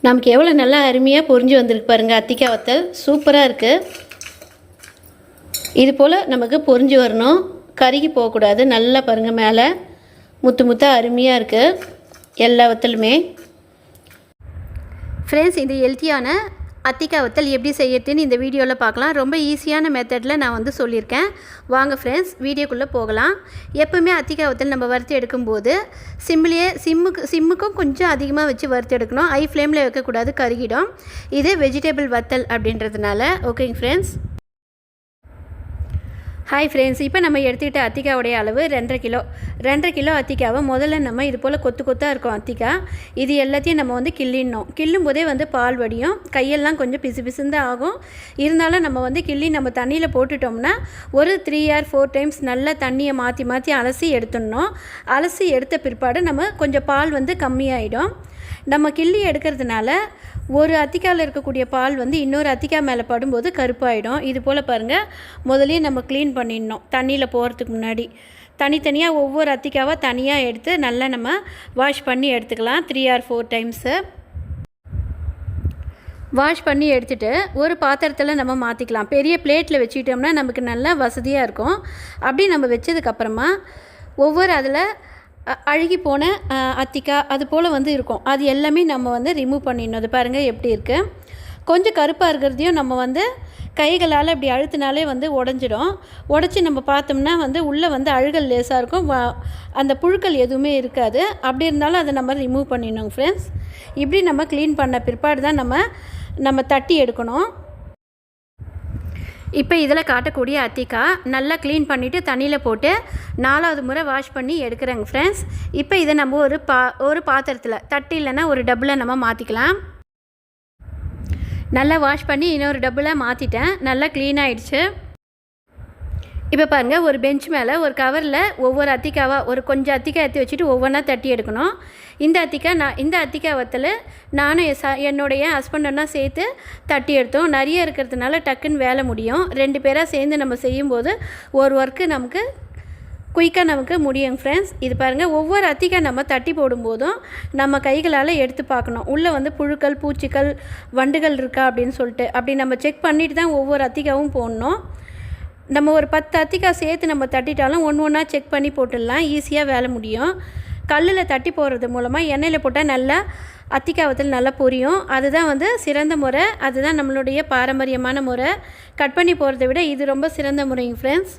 நமக்கு எவ்வளோ நல்லா அருமையாக பொரிஞ்சு வந்திருக்கு பாருங்கள். அத்திக்காய் வத்தல் சூப்பராக இருக்குது. இது போல் நமக்கு பொரிஞ்சு வரணும், கருகி போகக்கூடாது. நல்லா பாருங்கள், மேலே முத்து முத்தாக அருமையாக இருக்குது எல்லா வத்தலுமே. ஃப்ரெண்ட்ஸ், இந்த ஹெல்த்தியான அத்திக்காய் வத்தல் எப்படி செய்யறதுன்னு இந்த வீடியோவில் பார்க்கலாம். ரொம்ப ஈஸியான மெத்தடில் நான் வந்து சொல்லியிருக்கேன். வாங்க ஃப்ரெண்ட்ஸ், வீடியோக்குள்ளே போகலாம். எப்போவுமே அத்திக்காய் வத்தல் நம்ம வறுத்து எடுக்கும்போது சிம்முக்கும் கொஞ்சம் அதிகமாக வச்சு வறுத்து எடுக்கணும். ஹை ஃப்ளேமில் வைக்கக்கூடாது, கருகிடும். இது வெஜிடபிள் வத்தல் அப்படின்றதுனால. ஓகேங்க ஃப்ரெண்ட்ஸ். ஹாய் ஃப்ரெண்ட்ஸ், இப்போ நம்ம எடுத்துக்கிட்ட அத்திக்காவுடைய அளவு 2.5 கிலோ அத்திக்காவை முதல்ல நம்ம இது போல் கொத்தாக இருக்கும் அத்திக்காய். இது எல்லாத்தையும் நம்ம வந்து கிள்ளிடணும். கிள்ளும் போதே வந்து பால் வடியும், கையெல்லாம் கொஞ்சம் பிசு பிசுந்து ஆகும். இருந்தாலும் நம்ம வந்து கிள்ளி நம்ம தண்ணியில் போட்டுட்டோம்னா ஒரு 3 or 4 டைம்ஸ் நல்லா தண்ணியை மாற்றி அலசி எடுத்துடணும். அலசி எடுத்த பிற்பாடு நம்ம கொஞ்சம் பால் வந்து கம்மியாயிடும். நம்ம கிள்ளி எடுக்கிறதுனால ஒரு அத்திக்காயில் இருக்கக்கூடிய பால் வந்து இன்னொரு அத்திக்காய் மேலே படும்போது கருப்பாயிடும். இது போல் பாருங்கள், முதலே நம்ம க்ளீன் பண்ணிடணும். தண்ணியில் போகிறதுக்கு முன்னாடி தனித்தனியாக ஒவ்வொரு அத்திக்காவாக தனியாக எடுத்து நல்லா நம்ம வாஷ் பண்ணி எடுத்துக்கலாம். 3 or 4 டைம்ஸு வாஷ் பண்ணி எடுத்துகிட்டு ஒரு பாத்திரத்தில் நம்ம மாற்றிக்கலாம். பெரிய பிளேட்டில் வச்சுக்கிட்டோம்னா நமக்கு நல்லா வசதியாக இருக்கும். அப்படி நம்ம வச்சதுக்கப்புறமா ஒவ்வொரு அதில் அழுகி போன அத்திக்காய் அது போல் வந்து இருக்கும். அது எல்லாமே நம்ம வந்து ரிமூவ் பண்ணிடணும். அது பாருங்கள் எப்படி இருக்குது. கொஞ்சம் கருப்பாக இருக்கிறதையும் நம்ம வந்து கைகளால் இப்படி அழுத்தினாலே வந்து உடஞ்சிடும். உடச்சி நம்ம பார்த்தோம்னா வந்து உள்ளே வந்து அழுகல் லேசாக இருக்கும், அந்த புழுக்கள் எதுவுமே இருக்காது. அப்படி இருந்தாலும் அதை நம்ம ரிமூவ் பண்ணிடணும் ஃப்ரெண்ட்ஸ். இப்படி நம்ம க்ளீன் பண்ண பிற்பாடு தான் நம்ம தட்டி எடுக்கணும். இப்போ இதில் காட்டக்கூடிய அத்திக்காய் நல்லா க்ளீன் பண்ணிவிட்டு தண்ணியில் போட்டு 4வது முறை வாஷ் பண்ணி எடுக்கிறேங்க ஃப்ரெண்ட்ஸ். இப்போ இதை நம்ம ஒரு பாத்திரத்தில் தட்டு இல்லைன்னா ஒரு டப்பில் நம்ம மாற்றிக்கலாம். நல்லா வாஷ் பண்ணி இன்னொரு டப்பில் மாற்றிட்டேன். நல்லா க்ளீன் ஆகிடுச்சு. இப்போ பாருங்கள், ஒரு பெஞ்ச் மேலே ஒரு கவரில் ஒவ்வொரு அத்திக்காவாக ஒரு கொஞ்சம் அத்திக்காய் எடுத்து வச்சுட்டு ஒவ்வொன்றா தட்டி எடுக்கணும். இந்த அத்திக்காய் வத்தல் நானும் என்னுடைய ஹஸ்பண்டெல்லாம் சேர்த்து தட்டி எடுத்தோம். நிறைய இருக்கிறதுனால டக்குன்னு வேலை முடியும். 2 பேராக சேர்ந்து நம்ம செய்யும்போது ஒரு ஒர்க்கு நமக்கு குயிக்காக நமக்கு முடியும் ஃப்ரெண்ட்ஸ். இது பாருங்கள், ஒவ்வொரு அத்திக்காய் நம்ம தட்டி போடும்போதும் நம்ம கைகளால் எடுத்து பார்க்கணும். உள்ளே வந்து புழுக்கள், பூச்சிகள், வண்டுகள் இருக்கா அப்படின்னு சொல்லிட்டு அப்படி நம்ம செக் பண்ணிவிட்டு தான் ஒவ்வொரு அத்திக்காவும் போடணும். நம்ம ஒரு 10 அத்திக்காய் சேர்த்து நம்ம தட்டிட்டாலும் ஒன்றா செக் பண்ணி போட்டுடலாம். ஈஸியாக வேலை முடியும். கல்லில் தட்டி போடுறது மூலமாக எண்ணெயில் போட்டால் நல்லா அத்திக்காய் வத்தல் நல்லா பொரியும். அதுதான் வந்து சிறந்த முறை. அதுதான் நம்மளுடைய பாரம்பரியமான முறை. கட் பண்ணி போகிறத விட இது ரொம்ப சிறந்த முறைங்க ஃப்ரெண்ட்ஸ்.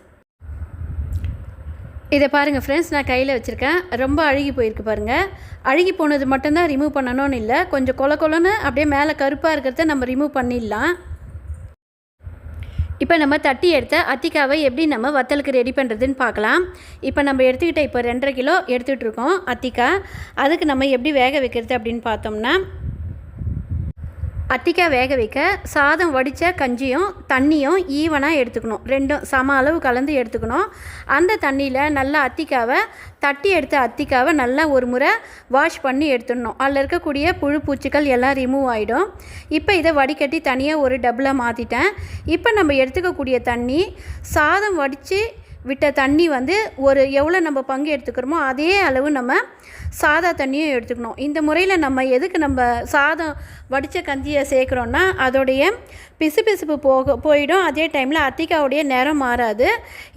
இதை பாருங்கள் ஃப்ரெண்ட்ஸ், நான் கையில் வச்சுருக்கேன். ரொம்ப அழுகி போயிருக்கு பாருங்கள். அழுகி போனது மட்டும்தான் ரிமூவ் பண்ணணும்னு இல்லை, கொஞ்சம் கொலன்னு அப்படியே மேலே கருப்பாக இருக்கிறத நம்ம ரிமூவ் பண்ணிடலாம். இப்போ நம்ம தட்டி எடுத்த அத்திக்காவை எப்படி நம்ம வத்தலுக்கு ரெடி பண்ணுறதுன்னு பார்க்கலாம். இப்போ நம்ம எடுத்துக்கிட்ட 2.5 கிலோ எடுத்துகிட்டு இருக்கோம் அத்திக்காய். அதுக்கு நம்ம எப்படி வேக வைக்கிறது அப்படின்னு பார்த்தோம்னா, அத்திக்காய் வேக வைக்க சாதம் வடித்த கஞ்சியும் தண்ணியும் ஈவனாக எடுத்துக்கணும். 2ம் சம அளவு கலந்து எடுத்துக்கணும். அந்த தண்ணியில் நல்லா தட்டி எடுத்த அத்திக்காவை நல்லா ஒரு முறை வாஷ் பண்ணி எடுத்துடணும். அதில் இருக்கக்கூடிய புழு பூச்சிகள் எல்லாம் ரிமூவ் ஆகிடும். இப்போ இதை வடிகட்டி தனியாக ஒரு டப்பில் மாற்றிட்டேன். இப்போ நம்ம எடுத்துக்கக்கூடிய தண்ணி சாதம் வடித்து விட்ட தண்ணி வந்து எவ்வளோ நம்ம பங்கு எடுத்துக்கிறோமோ அதே அளவு நம்ம சாதா தண்ணியும் எடுத்துக்கணும். இந்த முறையில் நம்ம எதுக்கு நம்ம சாதம் வடித்த கஞ்சியை சேர்க்குறோன்னா அதோடைய பிசுபிசுப்பு போயிடும். அதே டைமில் அத்திக்காவுடைய நிறம் மாறாது.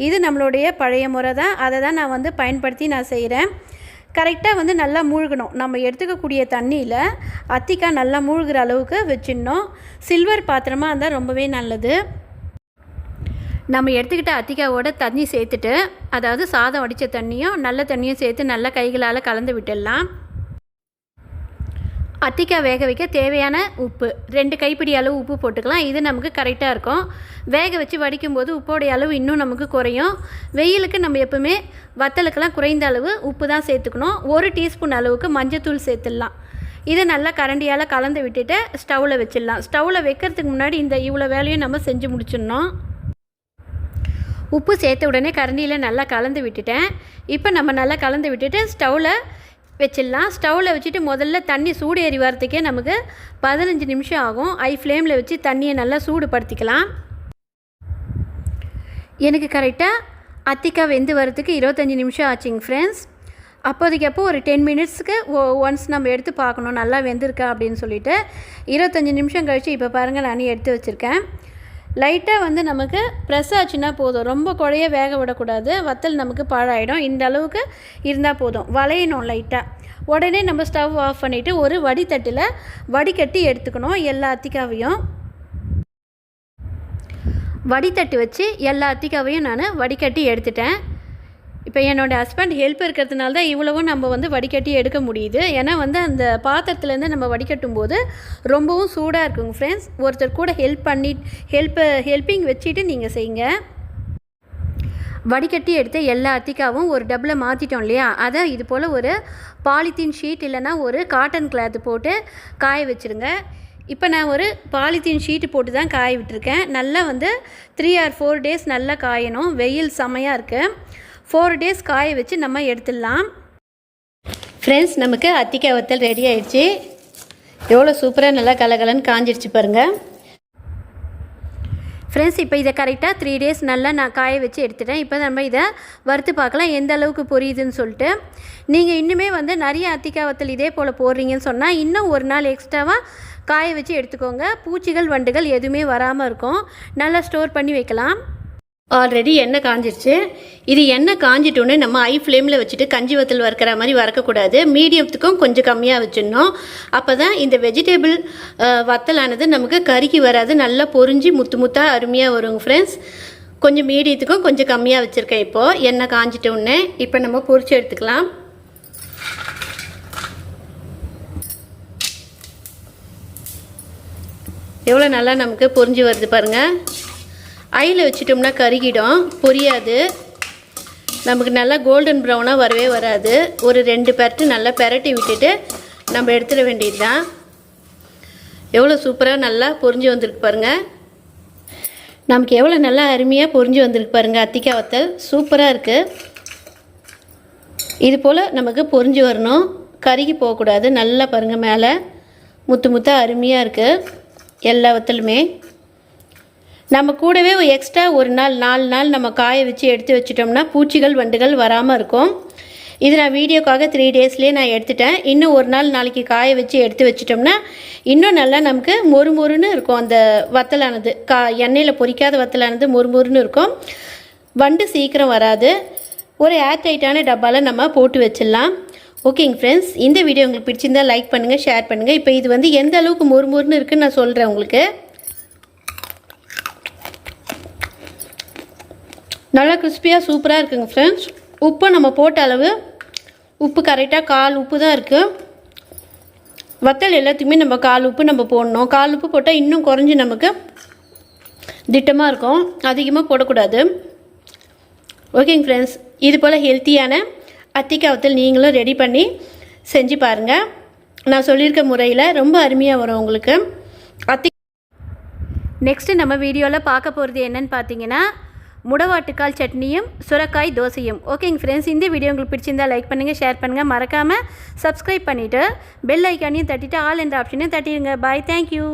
இது நம்மளுடைய பழைய முறை தான். அதை தான் நான் வந்து பயன்படுத்தி நான் செய்கிறேன். கரெக்டாக வந்து நல்லா மூழ்கணும். நம்ம எடுத்துக்கக்கூடிய தண்ணியில் அத்திக்காய் நல்லா மூழ்கிற அளவுக்கு வச்சிடணும். சில்வர் பாத்திரமாக இருந்தால் ரொம்பவே நல்லது. நம்ம எடுத்துக்கிட்ட அத்திக்காவோட தண்ணி சேர்த்துட்டு, அதாவது சாதம் வடித்த தண்ணியும் நல்ல தண்ணியும் சேர்த்து நல்லா கைகளால் கலந்து விட்டுடலாம். அத்திக்காய் வேக வைக்க தேவையான உப்பு 2 கைப்பிடி அளவு உப்பு போட்டுக்கலாம். இது நமக்கு கரெக்டாக இருக்கும். வேக வச்சு வடிக்கும்போது உப்போடைய அளவு இன்னும் நமக்கு குறையும். வெயிலுக்கு நம்ம எப்பவுமே வத்தலுக்கெல்லாம் குறைந்த அளவு உப்பு தான் சேர்த்துக்கணும். 1 டீஸ்பூன் அளவுக்கு மஞ்சத்தூள் சேர்த்துடலாம். இதை நல்லா கரண்டியால் கலந்து விட்டுட்டு ஸ்டவ்வில் வச்சிடலாம். ஸ்டவ்வில் வைக்கிறதுக்கு முன்னாடி இவ்வளோ வேலையும் நம்ம செஞ்சு முடிச்சிடணும். உப்பு சேர்த்த உடனே கரண்டியில் நல்லா கலந்து விட்டுட்டேன். இப்போ நம்ம நல்லா கலந்து விட்டுட்டு ஸ்டவ்வில் வச்சிடலாம். ஸ்டவ்வில் வச்சுட்டு முதல்ல தண்ணி சூடு ஏறி வரத்துக்கே நமக்கு 15 நிமிஷம் ஆகும். ஹை ஃப்ளேமில் வச்சு தண்ணியை நல்லா சூடுபடுத்திக்கலாம். எனக்கு கரெக்டாக அத்திக்காய் வெந்து வரத்துக்கு 25 நிமிஷம் ஆச்சுங்க ஃப்ரெண்ட்ஸ். அப்போதைக்கப்போ ஒரு 10 மினிட்ஸ்க்கு ஒன்ஸ் நம்ம எடுத்து பார்க்கணும் நல்லா வெந்திருக்கா அப்படின்னு சொல்லிட்டு. 25 நிமிஷம் கழித்து இப்போ பாருங்கள் நான் எடுத்து வச்சுருக்கேன். லைட்டாக வந்து நமக்கு ப்ரெஸ் ஆச்சுன்னா போதும், ரொம்ப குழைய வேக விடக்கூடாது, வத்தல் நமக்கு பாழாயிடும். இந்த அளவுக்கு இருந்தால் போதும், வளையணும் லைட்டாக. உடனே நம்ம ஸ்டவ் ஆஃப் பண்ணிவிட்டு ஒரு வடித்தட்டில் வடிகட்டி எடுத்துக்கணும். எல்லா அத்திக்காவையும் வடித்தட்டு வச்சு எல்லா அத்திக்காவையும் நான் வடிகட்டி எடுத்துட்டேன். இப்போ என்னோடய ஹஸ்பண்ட் ஹெல்ப் இருக்கிறதுனால தான் இவ்வளவும் நம்ம வந்து வடிகட்டி எடுக்க முடியுது. ஏன்னா வந்து அந்த பாத்திரத்துலேருந்து நம்ம வடிகட்டும் போது ரொம்பவும் சூடாக இருக்குங்க ஃப்ரெண்ட்ஸ். ஒருத்தர் கூட ஹெல்ப்பிங் வச்சுட்டு நீங்கள் செய்யுங்க. வடிகட்டி எடுத்து எல்லா அத்திக்காவும் ஒரு டப்பில் மாற்றிட்டோம் இல்லையா, அதை இது போல் ஒரு பாலித்தீன் ஷீட் இல்லைனா ஒரு காட்டன் கிளாத்து போட்டு காய வச்சுருங்க. இப்போ நான் ஒரு பாலித்தீன் ஷீட்டு போட்டு தான் காய விட்டுருக்கேன். நல்லா வந்து 3 or 4 days நல்லா காயணும். வெயில் செமையாக இருக்குது. 4 days காய வச்சு நம்ம எடுத்துடலாம். ஃப்ரெண்ட்ஸ், நமக்கு அத்திக்காய் வத்தல் ரெடி ஆயிடுச்சு. எவ்வளோ சூப்பராக நல்லா கலகலன்னு காஞ்சிடுச்சு பாருங்கள். ஃப்ரெண்ட்ஸ், இப்போ இதை கரெக்டாக 3 days நல்லா நான் காய வச்சு எடுத்துட்டேன். இப்போ நம்ம இதை வறுத்து பார்க்கலாம் எந்த அளவுக்கு பொரியுதுன்னு சொல்லிட்டு. நீங்கள் இன்னுமே வந்து நிறைய அத்திக்காய் வத்தல் இதே போல் போடுறீங்கன்னு சொன்னால் இன்னும் ஒரு நாள் எக்ஸ்ட்ராவாக காய வச்சு எடுத்துக்கோங்க. பூச்சிகள் வண்டுகள் எதுவுமே வராமல் இருக்கும். நல்லா ஸ்டோர் பண்ணி வைக்கலாம். ஆல்ரெடி எண்ணெய் காஞ்சிருச்சு. இது எண்ணெய் காஞ்சிட்டோன்னே நம்ம ஹை ஃப்ளேமில் வச்சுட்டு கஞ்சி வத்தல் வறுக்கிற மாதிரி வறுக்கக்கூடாது. மீடியத்துக்கும் கொஞ்சம் கம்மியாக வச்சிடணும். அப்போ தான் இந்த வெஜிடபிள் வத்தலானது நமக்கு கருகி வராது, நல்லா பொரிஞ்சு முத்து முத்தாக அருமையாக வருங்க ஃப்ரெண்ட்ஸ். கொஞ்சம் மீடியத்துக்கும் கொஞ்சம் கம்மியாக வச்சுருக்கேன். இப்போது எண்ணெய் காஞ்சிட்டோன்னே இப்போ நம்ம பொரிச்சு எடுத்துக்கலாம். எவ்வளோ நல்லா நமக்கு பொரிஞ்சு வருது பாருங்கள். ஐயில் வச்சிட்டோம்னா கருகிடும், பொரியாது. நமக்கு நல்லா கோல்டன் ப்ரௌனாக வரவே வராது. ஒரு 2 பெரட்டு நல்லா பெரட்டி விட்டுட்டு நம்ம எடுத்துட வேண்டியது தான். எவ்வளோ சூப்பராக நல்லா பொரிஞ்சு வந்திருக்கு பாருங்கள். நமக்கு எவ்வளோ நல்லா அருமையாக பொரிஞ்சு வந்திருக்கு பாருங்கள். அத்திக்காய் வத்தல் சூப்பராக இருக்குது. இது போல் நமக்கு பொரிஞ்சு வரணும், கருகி போகக்கூடாது. நல்லா பாருங்கள், மேலே முத்து முத்தாக அருமையாக இருக்குது எல்லா வத்தலுமே. நம்ம கூடவே எக்ஸ்ட்ரா ஒரு நாள் 4 நாள் நம்ம காய வச்சு எடுத்து வச்சிட்டோம்னா பூச்சிகள் வண்டுகள் வராமல் இருக்கும். இது நான் வீடியோக்காக 3 daysலேயே நான் எடுத்துட்டேன். இன்னும் ஒரு நாள் நாளைக்கு காய வச்சு எடுத்து வச்சிட்டோம்னா இன்னும் நல்லா நமக்கு மொறுமொறுன்னு இருக்கும். அந்த வத்தலானது எண்ணெயில் பொரிக்காத வத்தலானது மொறுமொறுன்னு இருக்கும். வண்டு சீக்கிரம் வராது. ஒரு ஏர்டைட்டான டப்பாவில் நம்ம போட்டு வச்சிடலாம். ஓகேங்க ஃப்ரெண்ட்ஸ், இந்த வீடியோ உங்களுக்கு பிடிச்சிருந்தால் லைக் பண்ணுங்கள், ஷேர் பண்ணுங்கள். இப்போ இது வந்து எந்த அளவுக்கு மொறுமொறுன்னு இருக்குன்னு நான் சொல்கிறேன் உங்களுக்கு. நல்லா கிறிஸ்பியாக சூப்பராக இருக்குங்க ஃப்ரெண்ட்ஸ். உப்பு நம்ம போட்ட அளவு உப்பு கரெக்டாக 1/4 உப்பு தான் இருக்குது. வத்தல் எல்லாத்துக்குமே நம்ம 1/4 உப்பு நம்ம போடணும். 1/4 உப்பு போட்டால் இன்னும் குறைஞ்சி நமக்கு திட்டமாக இருக்கும். அதிகமாக போடக்கூடாது. ஓகேங்க ஃப்ரெண்ட்ஸ், இது போல் ஹெல்த்தியான அத்திக்காய் வத்தல் நீங்களும் ரெடி பண்ணி செஞ்சு பாருங்கள். நான் சொல்லியிருக்க முறையில் ரொம்ப அருமையாக வரும் உங்களுக்கு. நெக்ஸ்ட்டு நம்ம வீடியோவில் பார்க்க போகிறது என்னன்னு பார்த்தீங்கன்னா முடவாட்டுக்கால் சட்னியும் சுரக்காய் தோசையும். ஓகேங்க ஃப்ரெண்ட்ஸ், இந்த வீடியோ உங்களுக்கு பிடிச்சிருந்தால் லைக் பண்ணுங்கள், ஷேர் பண்ணுங்கள். மறக்காமல் சப்ஸ்கிரைப் பண்ணிவிட்டு பெல் ஐக்கானையும் தட்டிட்டு ஆல் என்ற ஆப்ஷனையும் தட்டிடுங்க. பாய், தேங்க்யூ.